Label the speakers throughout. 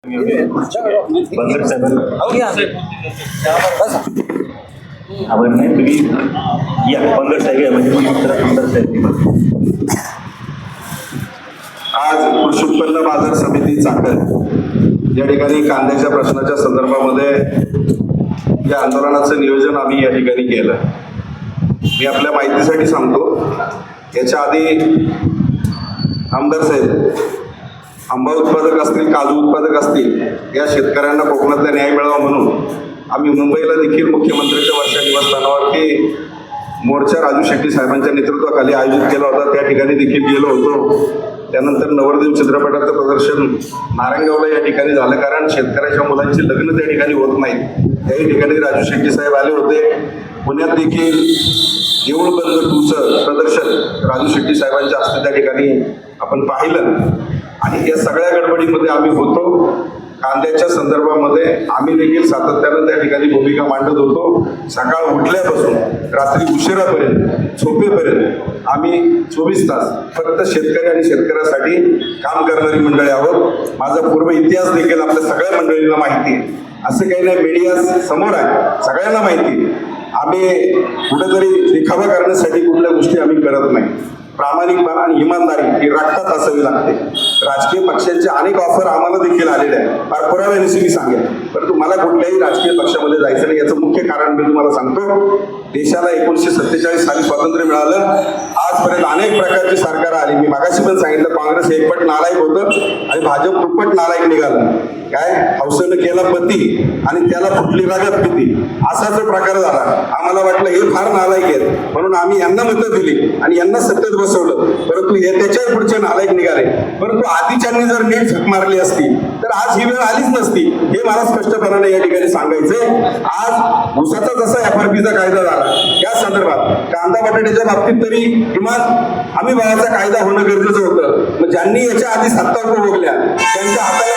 Speaker 1: नाही तुम्ही या पंगड साहेब म्हणजे
Speaker 2: आज कृषी उत्पन्न बाजार समिती चाकण या ठिकाणी कांद्याच्या प्रश्नाच्या संदर्भामध्ये या आंदोलनाचं नियोजन आम्ही या ठिकाणी केलं. मी आपल्या माहितीसाठी सांगतो, याच्या आधी आमदार साहेब आंबा उत्पादक असतील, काजू उत्पादक असतील, या शेतकऱ्यांना कोकणातला न्याय मिळावा म्हणून आम्ही मुंबईला देखील मुख्यमंत्र्यांच्या वर्षा निवासस्थानावरती मोर्चा राजू शेट्टी साहेबांच्या नेतृत्वाखाली आयोजित केला होता. त्या ठिकाणी देखील गेलो होतो. त्यानंतर नवरदेव चित्रपटाचं प्रदर्शन नारायणगावला या ठिकाणी झालं, कारण शेतकऱ्याच्या मुलांची लग्न त्या ठिकाणी होत नाहीत. त्याही ठिकाणी राजू शेट्टी साहेब आले होते. पुण्यात देखील देऊळ बंद 2चं प्रदर्शन राजू शेट्टी साहेबांच्या हस्ते त्या ठिकाणी आपण पाहिलं. आणि या सगळ्या गडबडीमध्ये आम्ही होतो. कांद्याच्या संदर्भामध्ये आम्ही देखील सातत्यानं त्या ठिकाणी भूमिका मांडत होतो. सकाळ उठल्यापासून रात्री उशिरापर्यंत झोपेपर्यंत आम्ही 24 तास फक्त शेतकरी आणि शेतकऱ्यासाठी काम करणारी मंडळी आहोत. माझा पूर्व इतिहास देखील आपल्या सगळ्या मंडळींना माहिती आहे. असं काही नाही, मीडिया समोर आहे, सगळ्यांना माहिती. आम्ही कुठेतरी दिखावा करण्यासाठी कुठल्या गोष्टी आम्ही करत नाही. प्रामाणिकपणा आणि इमानदारी ही रक्तात असावी लागते. राजकीय पक्षांचे अनेक ऑफर आम्हाला देखील आलेले आहे, फार पुराव्यानिशी मी सांगेन. परंतु मला कुठल्याही राजकीय पक्षामध्ये जायचं नाही. याचं मुख्य कारण मी तुम्हाला सांगतो, देशाला 1947 साली स्वातंत्र्य मिळालं. आजपर्यंत अनेक प्रकारची सरकार आली. मी मागाशी पण सांगितलं, काँग्रेस एकपट नालायक होतं आणि भाजप दुप्पट नालायक निघालं. काय हौसेनं केला पती आणि त्याला फुटली रागात किती, असाच प्रकार झाला. आम्हाला वाटलं हे फार नालायक आहेत म्हणून आम्ही यांना मतं दिली आणि यांना सत्तेत बसवलं. परंतु हे त्याच्याही पुढचे नालायक निघाले. परंतु आधीच्यांनी जर नीट झक मारली असती तर आज ही वेळ आलीच नसती. हे मला स्पष्टपणाने या ठिकाणी सांगायचंय. आज ऊसाचा जसा FRPचा कायदा झाला, या संदर्भात कांदा बटाट्याच्या बाबतीत तरी किमान हमी भावाचा कायदा होणं गरजेचं होतं. मग ज्यांनी याच्या आधी सत्ता उपभोगल्या त्यांच्या हाताला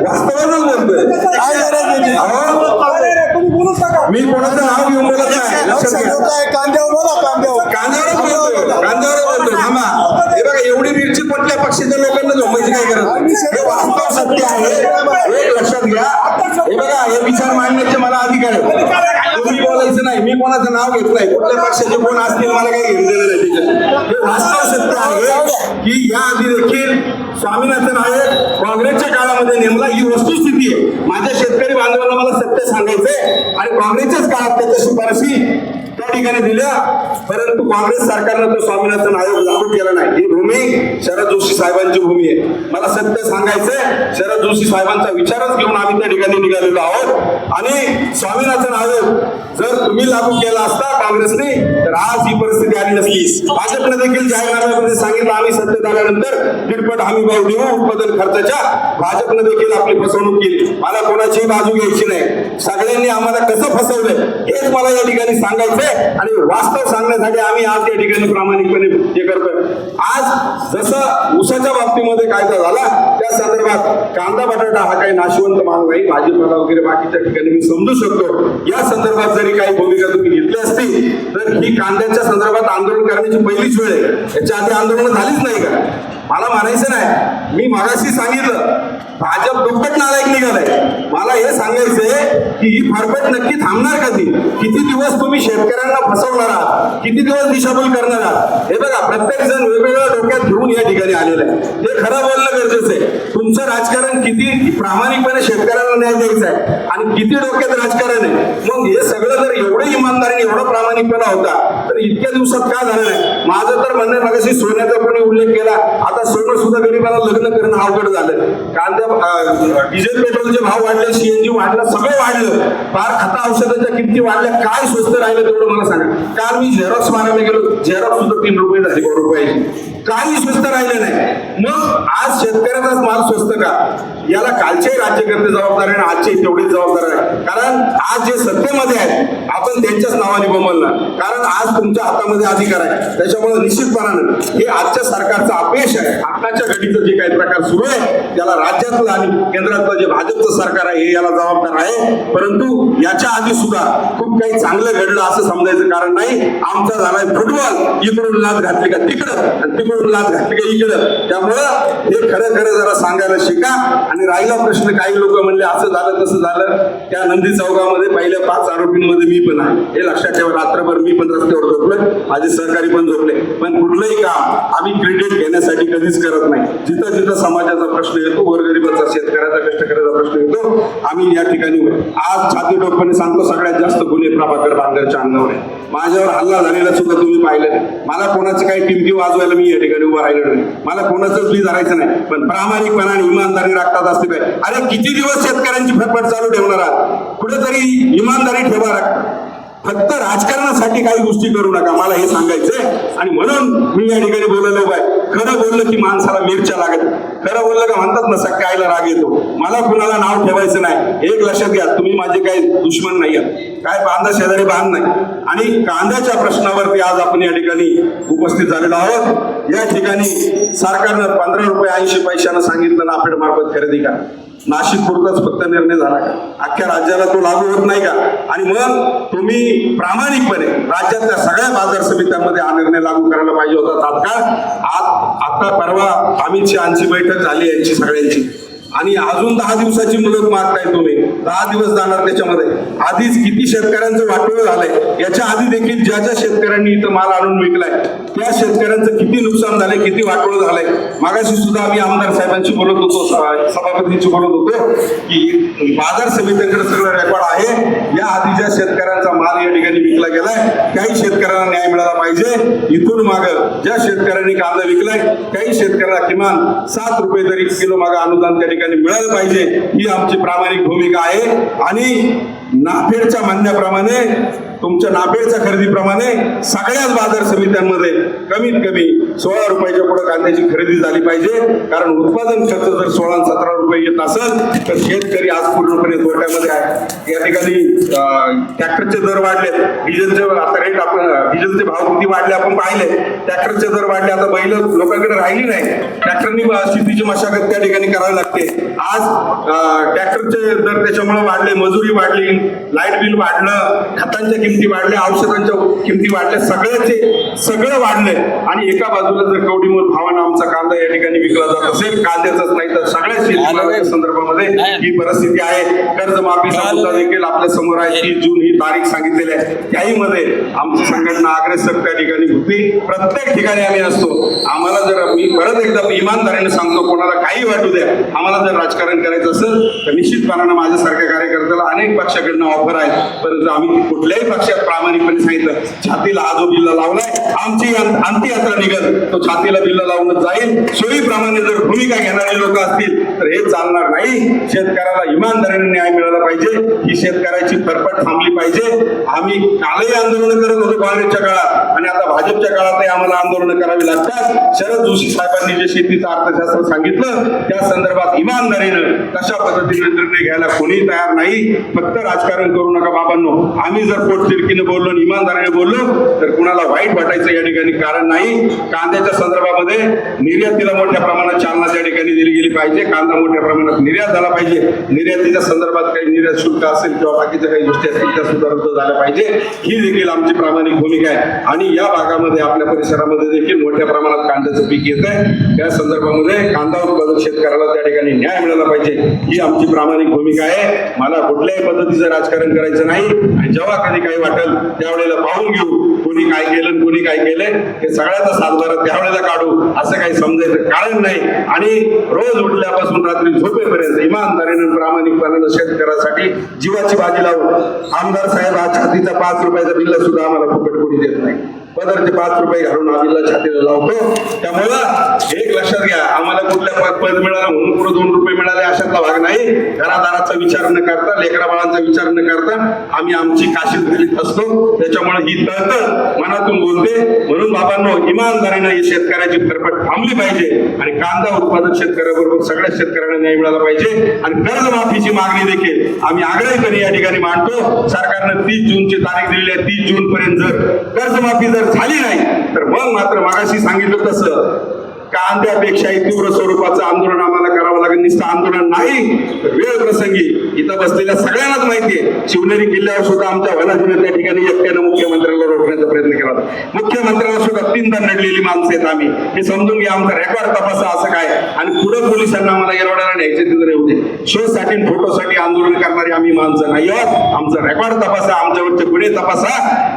Speaker 2: वास्तवातच बोलतोय. मी कोणाचं नाव घेऊन बोलत नाही, लक्षात घ्या. कांद्यावर बोलतोय. थांबा, हे बघा, एवढी मिरची कुठल्या पक्षाच्या लोकांना झोपायची काय करत, हे वास्तव सत्य आहे. एक लक्षात घ्या. हे बघा, हे विचार मांडण्याचे मला अधिकार आहे. तुम्ही बोलायचं नाही, मी कोणाचं नाव घेत नाही. कुठल्या पक्षाचे कोण असतील मला काही घेतलेलं नाही. हे वास्तव सत्य आहे की या आधी देखील स्वामीनाथन आयोग काँग्रेसच्या काळामध्ये नेमला. ही वस्तुस्थिती आहे. माझ्या शेतकरी बांधवांना मला सत्य सांगायचंय आणि काँग्रेसच्याच काळात त्याच्या शिफारसी त्या ठिकाणी दिल्या. परंतु काँग्रेस सरकारनं तो स्वामीनाथन आयोग लागू केला नाही. ही भूमी शरद जोशी साहेबांची भूमी आहे. मला सत्य सांगायचंय, शरद जोशी साहेबांचा विचारच घेऊन आम्ही त्या ठिकाणी निघालेलो आहोत. आणि स्वामीनाथन आयोग जर तुम्ही लागू केला असता काँग्रेसने तर आज ही परिस्थिती आली नसली. भाजपने देखील जाहीरनाम्यामध्ये सांगितलं आम्ही सत्तेत आल्यानंतर दीडपट हमी भाव देऊ उत्पादन खर्चाच्या. भाजपने देखील आपली फसवणूक केली. मला कोणाचीही बाजू घ्यायची नाही. सगळ्यांनी आम्हाला कसं फसवलंय हेच मला या ठिकाणी सांगायचंय आणि वास्तव सांगण्यासाठी आम्ही आज या ठिकाणी प्रामाणिकपणे हे करतोय. आज जसं ऊसाच्या बाबतीमध्ये कायदा झाला, त्या संदर्भात कांदा बटाटा हा काही नाशवंत माल नाही. भाजीपाला वगैरे बाकीच्या ठिकाणी मी समजू शकतो. या संदर्भात जरी काही भूमिका तुम्ही घेतली असती तर ही कांद्याच्या संदर्भात आंदोलन करण्याची पहिलीच वेळ आहे. याच्या आधी आंदोलन झालीच नाही का? मला म्हणायचं नाही. मी मगाशी सांगितलं भाजप दुप्पट नालायक निघालाय. मला हे सांगायचंय की ही फरफट नक्की थांबणार कधी? किती दिवस तुम्ही शेतकऱ्यांना फसवणार आहात? किती दिवस दिशाभूल करणार आहात? हे बघा, प्रत्येक जण वेगवेगळ्या डोक्यात घेऊन या ठिकाणी आलेलं आहे. हे खरं बोलणं गरजेचं आहे. तुमचं राजकारण किती प्रामाणिकपणे शेतकऱ्यांना न्याय द्यायचा आहे आणि किती डोक्यात राजकारण आहे. मग हे सगळं जर एवढं इमानदारीने एवढा प्रामाणिकपणा होता तर इतक्या दिवसात का झालं नाही? माझं तर म्हणणं, मगाशी सोन्याचा कोणी उल्लेख केला, आता सोनं सुद्धा गरीबाला लग्न करणं अवघड झालं. कांद्या डिझेल पेट्रोलचे भाव वाढले, CNG वाढलं, सगळं वाढलं. फार खता औषधाच्या किमती वाढल्या. काय स्वस्त राहिलं तेवढं मला सांगा. काल मी झेरॉक्स मारायला गेलो, झेरॉक्स सुद्धा 3 रुपये झाली, 4 रुपयाची. काही स्वस्त राहिलं नाही. मग आज शेतकऱ्याचाच माल स्वस्त का? याला कालचे राज्यकर्ते जबाबदार आहे आणि आजचे तेवढीच जबाबदार आहे. कारण आज जे सत्तेमध्ये आहेत आपण त्यांच्याच नावाने बमलणार. कारण आज तुमच्या हातामध्ये अधिकार आहे. त्याच्यामुळे निश्चितपणानं हे आजच्या सरकारचं अपयश आहे. आहे आताच्या घडीचं जे काही प्रकार सुरू आहे त्याला राज्यातलं आणि केंद्रातलं जे भाजपचं सरकार आहे हे याला जबाबदार आहे. परंतु याच्या आधी सुद्धा खूप काही चांगलं घडलं असं समजायचं कारण नाही. आमचा झालाय फुटबॉल, इकडून लाच घातली का तिकडं आणि तिकडून लाच घातली का इकडं. त्यामुळं हे खरं खरं जरा सांगायला शिका. आणि राहिला प्रश्न, काही लोक म्हणले असं झालं तसं झालं, त्या नंदी चौकामध्ये पहिल्या 5 आरोपींमध्ये मी पण आहे हे लक्षात ठेवा. रात्रभर मी पण रस्त्यावर झोपलोय, माझे सहकारी पण झोपले. पण कुठलंही काम आम्ही क्रेडिट घेण्यासाठी कधीच करत नाही. जिथं जिथं समाजाचा प्रश्न येतो, गोरगरिबाचा, शेतकऱ्याचा, कष्टकऱ्याचा प्रश्न येतो, आम्ही या ठिकाणी आज छाती ठोकपणे सांगतो सगळ्यात जास्त गुन्हे प्रभाकर बांगरच्या अंगावर आहे. माझ्यावर हल्ला झालेला सुद्धा तुम्ही पाहिलं नाही. मला कोणाची काही टिमकी वाजवायला मी या ठिकाणी उभा राहिलो नाही. मला कोणाचंच बी धरायचं नाही. पण प्रामाणिकपणा आणि इमानदारी राखतात असते काय. अरे किती दिवस शेतकऱ्यांची फटफट चालू ठेवणार आहात? कुठेतरी इमानदारी ठेवा. फक्त राजकारणासाठी काही गोष्टी करू नका, मला हे सांगायचंय. आणि म्हणून मी या ठिकाणी बोललो बाय, खरं बोललं की माणसाला मिरच्या लागत. खरं बोललं का म्हणतात ना सख्या आईला राग येतो. मला कुणाला नाव ठेवायचं नाही. एक लक्षात घ्या, तुम्ही माझे काही दुश्मन नाही आहात, काय बांधा शेजारी बांध नाही. आणि कांद्याच्या प्रश्नावरती आज आपण या ठिकाणी उपस्थित झालेलो आहोत. या ठिकाणी सरकारनं 15 रुपये 80 पैशानं सांगितलं नाफेड मार्फत खरेदी करा. नाशिक पुरताच फक्त निर्णय झाला का? अख्ख्या राज्याला तो लागू होत नाही का? आणि मग तुम्ही प्रामाणिकपणे राज्यातल्या सगळ्या बाजार समित्यांमध्ये हा निर्णय लागू करायला पाहिजे होता तात्काळ. आता परवा अमित शहाची बैठक झाली यांची सगळ्यांची, आणि अजून 10 दिवसाची मुदत मागताय तुम्ही. 10 दिवस जाणार त्याच्यामध्ये. आधीच किती शेतकऱ्यांचं वाटोळं झालंय. याच्या आधी देखील ज्या ज्या शेतकऱ्यांनी इथं माल आणून विकलाय त्या शेतकऱ्यांचं किती नुकसान झालंय, किती वाटोळं झालंय. मागाशी सुद्धा आम्ही आमदार साहेबांशी बोलत होतो, सभापतींशी बोलत होतो की बाजार समित्यांकडे सगळं रेकॉर्ड आहे. या आधी ज्या शेतकऱ्यांचा माल या ठिकाणी विकला गेलाय काही शेतकऱ्यांना न्याय मिळाला पाहिजे. इथून मागं ज्या शेतकऱ्यांनी कांदा विकलाय काही शेतकऱ्याला किमान 7 रुपये तरी किलो मागं अनुदान त्या ठिकाणी मिळालं पाहिजे. ही आमची प्रामाणिक भूमिका आहे. आणि नाफेडच्या म्हणण्याप्रमाणे, तुमच्या नाफेडच्या खरेदीप्रमाणे सगळ्याच बाजार समित्यांमध्ये कमीत कमी 16 रुपयाच्या पुढे कांद्याची खरेदी झाली पाहिजे. कारण उत्पादन खर्च जर 16-17 रुपये येत असेल तर शेतकरी आज पूर्णपणे तोट्यामध्ये आहे. या ठिकाणी ट्रॅक्टरचे दर वाढले, डिझेलचे आता रेट आपण डिझेलचे भाव किती वाढले आपण पाहिले. ट्रॅक्टरचे दर वाढले, आता बैल लोकांकडे राहिली नाही. ट्रॅक्टरनी शेतीची मशागत त्या ठिकाणी करावी लागते. आज ट्रॅक्टरचे दर त्याच्यामुळे वाढले, मजुरी वाढली, लाईट बिल वाढलं, खतांच्या किमती वाढल्या, औषधांच्या किमती वाढल्या, सगळं वाढलंय. आणि एका बाजूला जर कवडीमोल भावानं आमचा कांदा या ठिकाणी विकला जात असेल, कांद्याचाच नाही तर सगळ्या शेतीमालाच्या संदर्भामध्ये ही परिस्थिती आहे. कर्जमाफीचा मुद्दा देखील आपल्या समोर आहे. 30 जून ही तारीख सांगितलेली आहे. त्याही मध्ये आमची संघटना अग्रेसर त्या ठिकाणी होती. प्रत्येक ठिकाणी आम्ही असतो. आम्हाला जर, मी परत एकदा इमानदारीने सांगतो, कोणाला काही वाटू द्या, आम्हाला जर राजकारण करायचं असेल तर निश्चितपणानं माझ्यासारख्या कार्यकर्त्याला अनेक पक्षाकडनं ऑफर आहे. परंतु आम्ही कुठल्याही पक्षात प्रामाणिकपणे सांगितलं, छातीला आजो बिल्ला लावलाय, आमची अंत्ययात्रा निघत तो छातीला बिल्ला लावून जाईल. सोयीप्रमाणे जर भूमिका घेणारे लोक असतील तर हे चालणार नाही. शेतकऱ्याला इमानदारीने न्याय मिळाला पाहिजे. ही शेतकऱ्याची फरफट थांबली पाहिजे. आम्ही कालही आंदोलन करत होतो काँग्रेसच्या काळात, आणि आता भाजपच्या काळातही आम्हाला आंदोलन करावी लागतात. शरद जोशी साहेबांनी जे शेतीचं अर्थशास्त्र सांगितलं त्या संदर्भात इमानदारीनं कशा पद्धतीने निर्णय घ्यायला कोणी तयार नाही. फक्त राजकारण करू नका बाबांनो. आम्ही जर पोटतिडकीने बोललो, इमानदारीने बोललो तर कुणाला वाईट वाटायचं या ठिकाणी कारण नाही. कांद्याच्या संदर्भामध्ये निर्यातीला मोठ्या प्रमाणात चालना त्या ठिकाणी दिली गेली पाहिजे. कांदा मोठ्या प्रमाणात निर्यात झाला पाहिजे. निर्यातीच्या संदर्भात काही निर्यात शुल्क असेल किंवा बाकीच्या काही गोष्टी असतील त्या सुद्धा रद्द झाल्या पाहिजे. ही देखील आमची प्रामाणिक भूमिका आहे. आणि या भागामध्ये आपल्या परिसरामध्ये देखील मोठ्या प्रमाणात कांद्याचं पीक येत आहे. त्या संदर्भामध्ये कांदा उत्पादक शेतकऱ्याला त्या ठिकाणी न्याय मिळाला पाहिजे. ही आमची प्रामाणिक भूमिका आहे. मला कुठल्याही पद्धतीचं राजकारण करायचं नाही. आणि जेव्हा कधी काही वाटेल त्यावेळेला पाहून घेऊ, कोणी काय केलं कोणी काय केलंय, हे सगळ्याचा सातबारा त्यावेळेला काढू, असं काही समजायचं कारण नाही. आणि रोज उठल्यापासून रात्री झोपेपर्यंत इमानदारीनं प्रामाणिकपणानं शेतकऱ्यासाठी जीवाची बाजी लावून आमदार साहेब हा छातीचा 5 रुपयाचा बिल्ला सुद्धा आम्हाला फुकट कोणी देत नाही. पदरचे 5 रुपये घालून आम्ही छातीला लावतो. त्यामुळं एक लक्षात घ्या, आम्हाला कुठल्या पद मिळालं म्हणून पुढे 2 रुपये मिळाले अशातला भाग नाही. घरादाराचा विचार न करता, लेकरा बाळांचा विचार न करता आम्ही आमची काशीद घालीत असतो. त्याच्यामुळे ही तळतळ मनातून बोलते. म्हणून बाबांनो, इमानदारीनं ही शेतकऱ्याची फरफट थांबली पाहिजे. आणि कांदा उत्पादक शेतकऱ्याबरोबर सगळ्या शेतकऱ्यांना न्याय मिळाला पाहिजे. आणि कर्जमाफीची मागणी देखील आम्ही आग्रहीपणे या ठिकाणी मांडतो. सरकारनं 30 जूनची तारीख दिलेली आहे. 30 जून पर्यंत जर कर्जमाफी झाली नाही तर मग मात्र मागाशी सांगितलं तसं कांद्यापेक्षाही तीव्र स्वरूपाचं आंदोलन आम्हाला करावं लागेल. नुसतं आंदोलन नाही, वेळ प्रसंगी इथं बसलेल्या सगळ्यांनाच माहितीये, शिवनेरी किल्ल्यावर सुद्धा आमच्या वनाजीने त्या ठिकाणी एकट्यानं मुख्यमंत्र्याला रोखण्याचा प्रयत्न केला होता. मुख्यमंत्र्याला सुद्धा 3दा नडलेली माणसं आहेत आम्ही. हे समजून घ्या, आमचा रेकॉर्ड तपासा असं काय. आणि पुढे पोलिसांना आम्हाला येरवड्याला न्यायचे तिथे होते. शो साठी फोटोसाठी आंदोलन करणारी आम्ही माणसं नाही आहोत. आमचा रेकॉर्ड तपासा, आमच्यावरचे गुन्हे तपासा.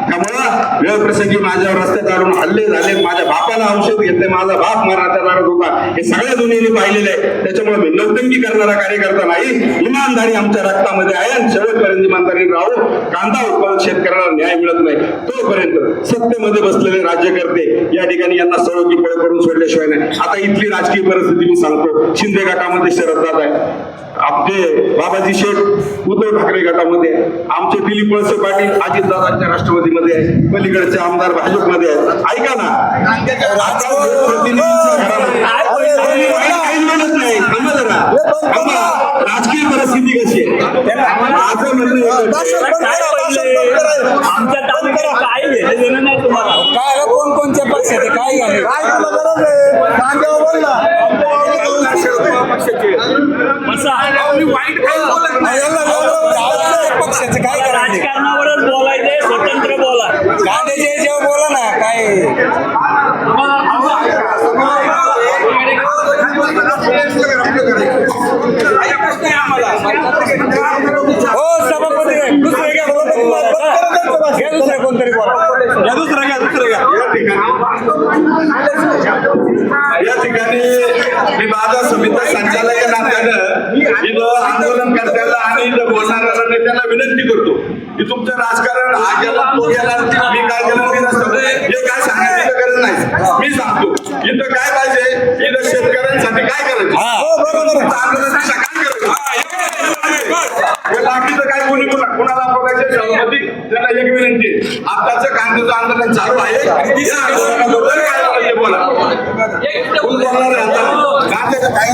Speaker 2: त्यामुळं वेळ प्रसंगी माझ्यावर रस्त्यात आणून हल्ले झाले, माझ्या बापाला औषध घेतले, माझा बाप मराठा दारात होता, हे सगळ्या दुनियेने पाहिलेलं आहे. त्याच्यामुळे मी नौटंकी करणारा कार्यकर्ता नाही. इमानदारी आमच्या रक्तामध्ये आहे आणि शेवटपर्यंत इमानदारी राहू. कांदा उत्पादक शेतकऱ्याला न्याय मिळत नाही तोपर्यंत सत्तेमध्ये बसलेले राज्यकर्ते या ठिकाणी यांना सळोकी पळ करून सोडल्याशिवाय नाही. आता इथली राजकीय परिस्थिती मी सांगतो. शिंदे गटामध्ये शरद आहे, आपले बाबाजी शेठ उद्धव ठाकरे गटामध्ये आहे, आमचे दिलीप वळसे पाटील अजितदादांच्या राष्ट्रवादीमध्ये आहे, पलीकडचे आमदार भाजपमध्ये आहेत. ऐका ना, आता प्रतिनिधींच्या घरामध्ये काहीच म्हणत नाही. थांबा जरा, थांबा. राजकीय परिस्थिती कशी आहे माझं म्हणणं
Speaker 3: आमच्या तालुक्यात काय घेणं देणं नाही तुम्हाला.
Speaker 4: काय कोणकोणत्या पक्षाचे काय झाले पक्षाचे काय करायचे
Speaker 3: राजकारणावरच बोलायचे, स्वतंत्र बोला.
Speaker 4: गांधीजी जेव्हा बोला ना काय हो सभापती दुसरं घ्या घ्या दुसरं कोणतरी बोला
Speaker 2: दुसरं घ्या. या ठिकाणी मी बाजार समिती संचालक या नात्यानं इथं आंदोलनकर्त्याला आणि इथं बोलणाऱ्याला नेत्याला विनंती करतो की तुमचं राजकारण हा गेला तो गेला, मी काय केलं मी नसतं हे काय सांगायची गरज नाही. मी सांगतो इथं काय पाहिजे, इथं शेतकऱ्यांसाठी काय करायचं, आंदोलन दिशा काय करायचं, हे बाकीचं काय कोणी कुणाला बोलायचं सभापती त्याला एक विनंती. आताचं कांद्याचं आंदोलन चालू आहे, या आंदोलनाबद्दल काय बोलायचं बोला. कोण बोलणार आहे आता? कांद्याचं काय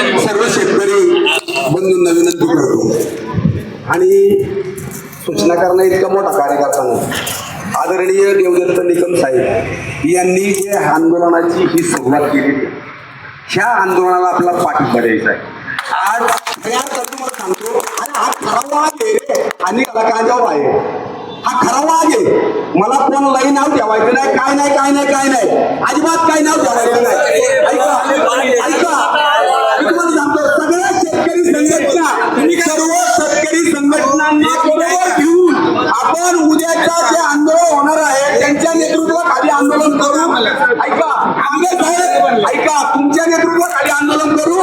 Speaker 2: मी सर्व शेतकरी बंधूंना विनंती करतो आणि सूचना करणं इतका मोठा कार्यकर्ता नाही. आदरणीय देवदत्त निकम साहेब यांनी या आंदोलनाची ही सुरुवात केली. ह्या आंदोलनाला आपला पाठिंबा द्यायचा आहे. आज तुम्हाला सांगतो आणि हा खरा वाघ आहे आणि याला कांजावर आहे. हा खरा वाघ आहे. मला कोणालाही नाव ठेवायचं नाही, काय नाही काय नाही काय नाही, अजिबात काय नाव ठेवायचं नाही. ऐका मी तुम्हाला सांगतो, सगळ्या शेतकरी संघटना सर्व शेतकरी संघटनांना बरोबर घेऊन आपण उद्याच्या जे आंदोलन होणार आहे त्यांच्या नेतृत्वाखाली आंदोलन करू. ऐका आंबे साहेब, ऐका तुमच्या नेतृत्वाखाली आंदोलन करू.